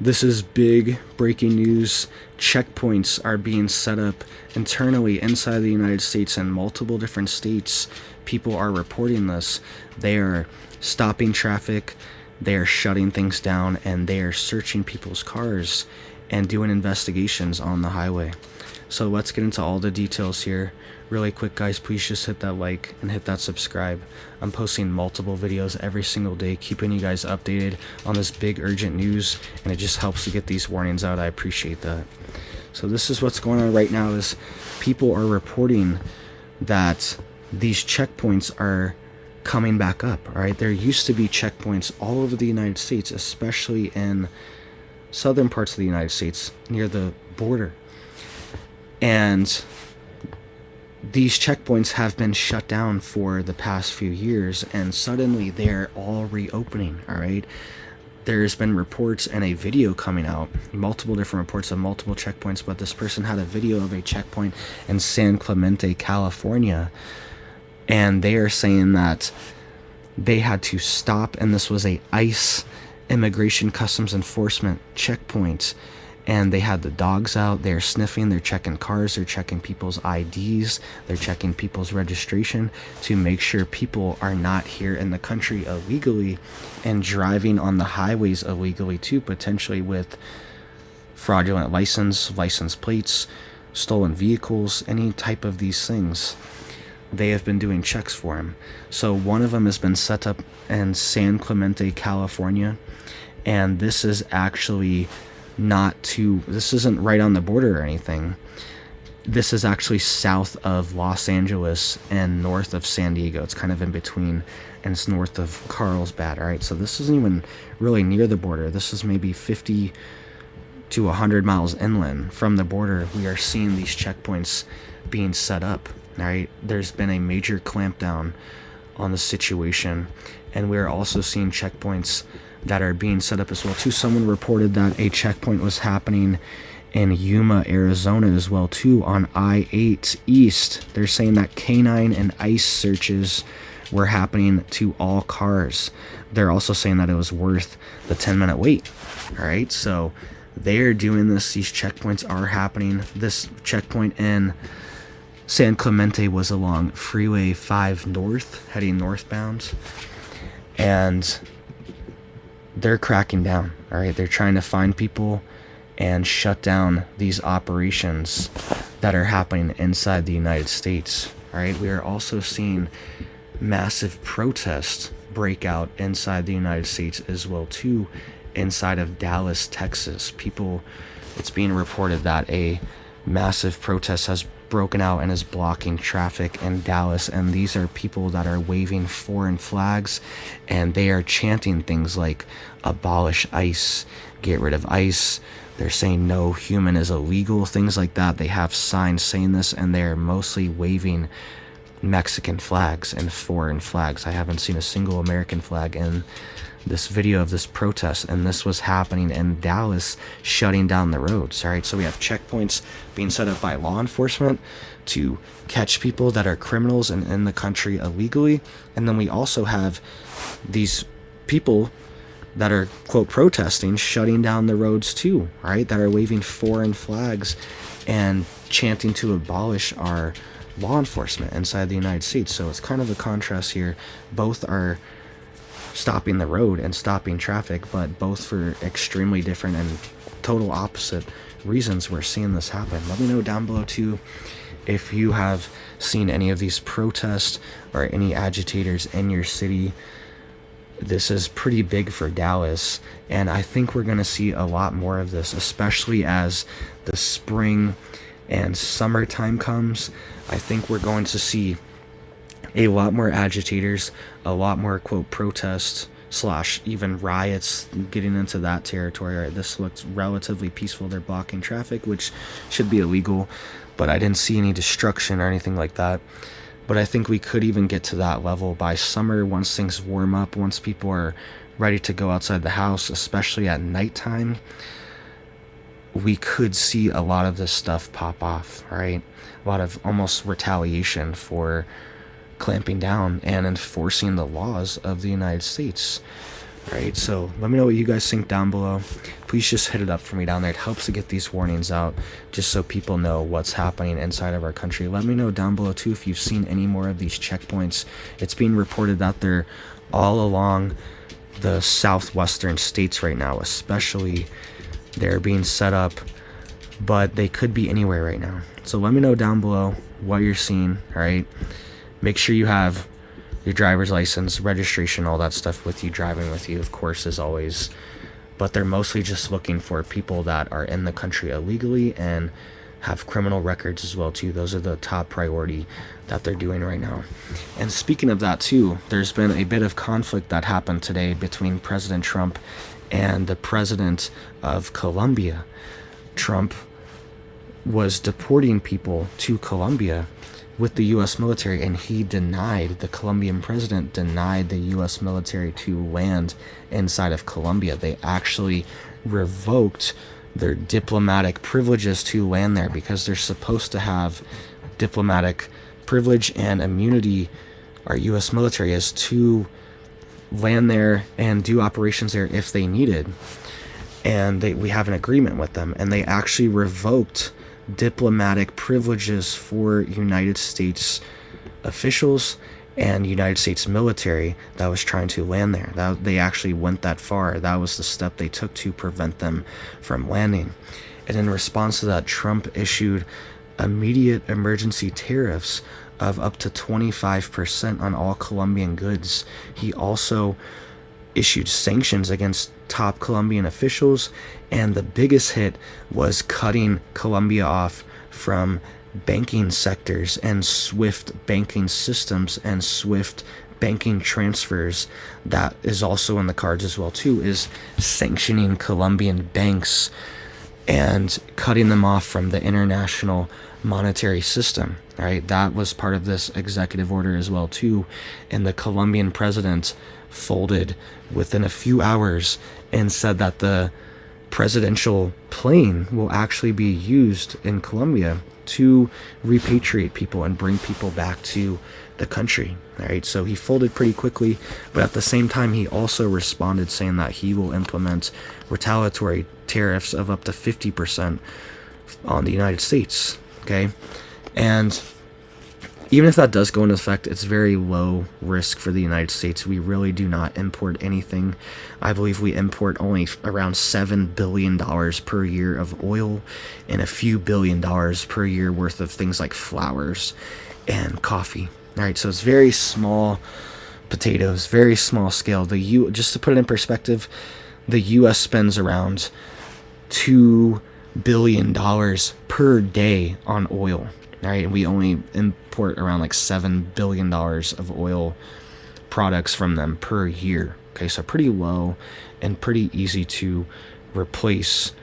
This is big breaking news. Checkpoints are being set up internally inside the United States in multiple different states. People are reporting this. They are stopping traffic, they are shutting things down, and they are searching people's cars and doing investigations on the highway. So let's get into all the details here. Really quick, guys, please just hit that like and hit that subscribe. I'm posting multiple videos every single day, keeping you guys updated on this big urgent news, and it just helps to get these warnings out. I appreciate that. So this is what's going on right now is people are reporting that these checkpoints are coming back up. All right, there used to be checkpoints all over the United States, especially in southern parts of the United States near the border. And these checkpoints have been shut down for the past few years, and suddenly they're all reopening. All right, there's been reports and a video coming out, multiple different reports of multiple checkpoints, but this person had a video of a checkpoint in San Clemente, California, and they are saying that they had to stop, and this was a ICE, Immigration Customs Enforcement checkpoint, and they had the dogs out, they're sniffing, they're checking cars, they're checking people's IDs, they're checking people's registration to make sure people are not here in the country illegally and driving on the highways illegally too, potentially with fraudulent license plates, stolen vehicles, any type of these things. They have been doing checks for him. So one of them has been set up in San Clemente, California, and this is actually this isn't right on the border or anything. This is actually south of Los Angeles and north of San Diego. It's kind of in between, and it's north of Carlsbad. All right, so this isn't even really near the border. This is maybe 50 to 100 miles inland from the border. We are seeing these checkpoints being set up. All right, there's been a major clampdown on the situation, and we're also seeing checkpoints that are being set up as well too. Someone reported that a checkpoint was happening in Yuma, Arizona as well too, on I-8 East. They're saying that canine and ICE searches were happening to all cars. They're also saying that it was worth the 10-minute wait. All right, so they're doing this. These checkpoints are happening. This checkpoint in San Clemente was along Freeway 5 North, heading northbound, and they're cracking down. All right, they're trying to find people and shut down these operations that are happening inside the United States. All right, we are also seeing massive protests break out inside the United States as well too, inside of Dallas, Texas. It's being reported that a massive protest has broken out and is blocking traffic in Dallas, and these are people that are waving foreign flags, and they are chanting things like abolish ICE, get rid of ICE. They're saying no human is illegal, things like that. They have signs saying this, and they're mostly waving Mexican flags and foreign flags. I haven't seen a single American flag in this video of this protest, and this was happening in Dallas, shutting down the roads. All right, so we have checkpoints being set up by law enforcement to catch people that are criminals and in the country illegally, and then we also have these people that are, quote, protesting, shutting down the roads too, right, that are waving foreign flags and chanting to abolish our law enforcement inside the United States. So it's kind of a contrast here. Both are stopping the road and stopping traffic, but both for extremely different and total opposite reasons we're seeing this happen. Let me know down below too if you have seen any of these protests or any agitators in your city. This is pretty big for Dallas, and I think we're going to see a lot more of this, especially as the spring and summertime comes. I think we're going to see a lot more agitators, a lot more, quote, protests / even riots, getting into that territory. All right, this looks relatively peaceful. They're blocking traffic, which should be illegal, but I didn't see any destruction or anything like that. But I think we could even get to that level by summer, once things warm up, once people are ready to go outside the house, especially at nighttime. We could see a lot of this stuff pop off, right? A lot of almost retaliation for clamping down and enforcing the laws of the United States. Right, so let me know what you guys think down below. Please just hit it up for me down there. It helps to get these warnings out just so people know what's happening inside of our country. Let me know down below too if you've seen any more of these checkpoints. It's being reported that they're all along the southwestern states right now, especially they're being set up, but they could be anywhere right now. So let me know down below what you're seeing. All right, make sure you have your driver's license, registration, all that stuff with you, driving with you, of course, as always. But they're mostly just looking for people that are in the country illegally and have criminal records as well too. Those are the top priority that they're doing right now. And speaking of that too, there's been a bit of conflict that happened today between President Trump and the president of Colombia. Trump was deporting people to Colombia with the U.S. military, and the Colombian president denied the U.S. military to land inside of Colombia. They actually revoked their diplomatic privileges to land there because they're supposed to have diplomatic privilege and immunity. Our U.S. military is to land there and do operations there if they needed. And we have an agreement with them, and they actually revoked diplomatic privileges for United States officials and United States military that was trying to land there. They actually went that far. That was the step they took to prevent them from landing. And in response to that, Trump issued immediate emergency tariffs of up to 25% on all Colombian goods. He also issued sanctions against top Colombian officials, and the biggest hit was cutting Colombia off from banking sectors and swift banking systems and swift banking transfers. That is also in the cards as well too, is sanctioning Colombian banks and cutting them off from the international monetary system. Right, that was part of this executive order as well too, and the Colombian president folded within a few hours and said that the presidential plane will actually be used in Colombia to repatriate people and bring people back to the country. All right, so he folded pretty quickly, but at the same time he also responded saying that he will implement retaliatory tariffs of up to 50% on the United States. Okay, and even if that does go into effect, it's very low risk for the United States. We really do not import anything. I believe we import only around $7 billion per year of oil and a few $billion per year worth of things like flowers and coffee. All right, so it's very small potatoes, very small scale. Just to put it in perspective, the U.S. spends around $2 billion per day on oil. All right, and we only import around like $7 billion of oil products from them per year. Okay, so pretty low and pretty easy to replace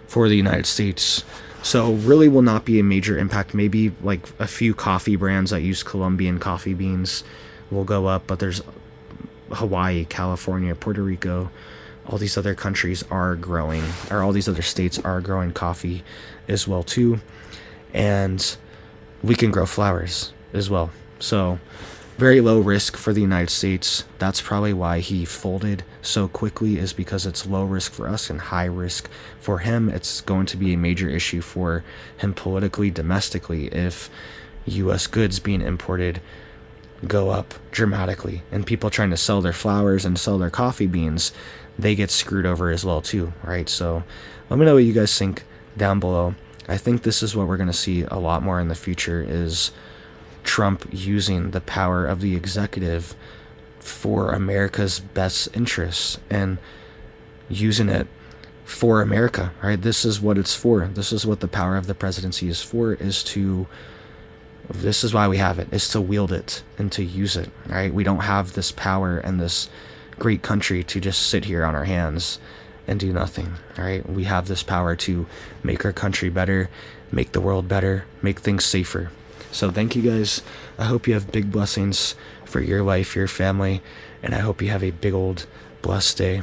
for the United States. So really will not be a major impact. Maybe like a few coffee brands that use Colombian coffee beans will go up, but there's Hawaii, California, Puerto Rico, all these other countries are growing, or all these other states are growing coffee as well too. And we can grow flowers as well. So very low risk for the United States. That's probably why he folded so quickly, is because it's low risk for us and high risk for him. It's going to be a major issue for him politically, domestically, if U.S. goods being imported go up dramatically, and people trying to sell their flowers and sell their coffee beans, they get screwed over as well too, right? So let me know what you guys think down below. I think this is what we're going to see a lot more in the future, is Trump using the power of the executive for America's best interests and using it for America, right? This is what it's for. This is what the power of the presidency is for, this is why we have it, is to wield it and to use it, right? We don't have this power and this great country to just sit here on our hands and do nothing. All right, we have this power to make our country better, make the world better, make things safer. So thank you guys. I hope you have big blessings for your life, your family, and I hope you have a big old blessed day.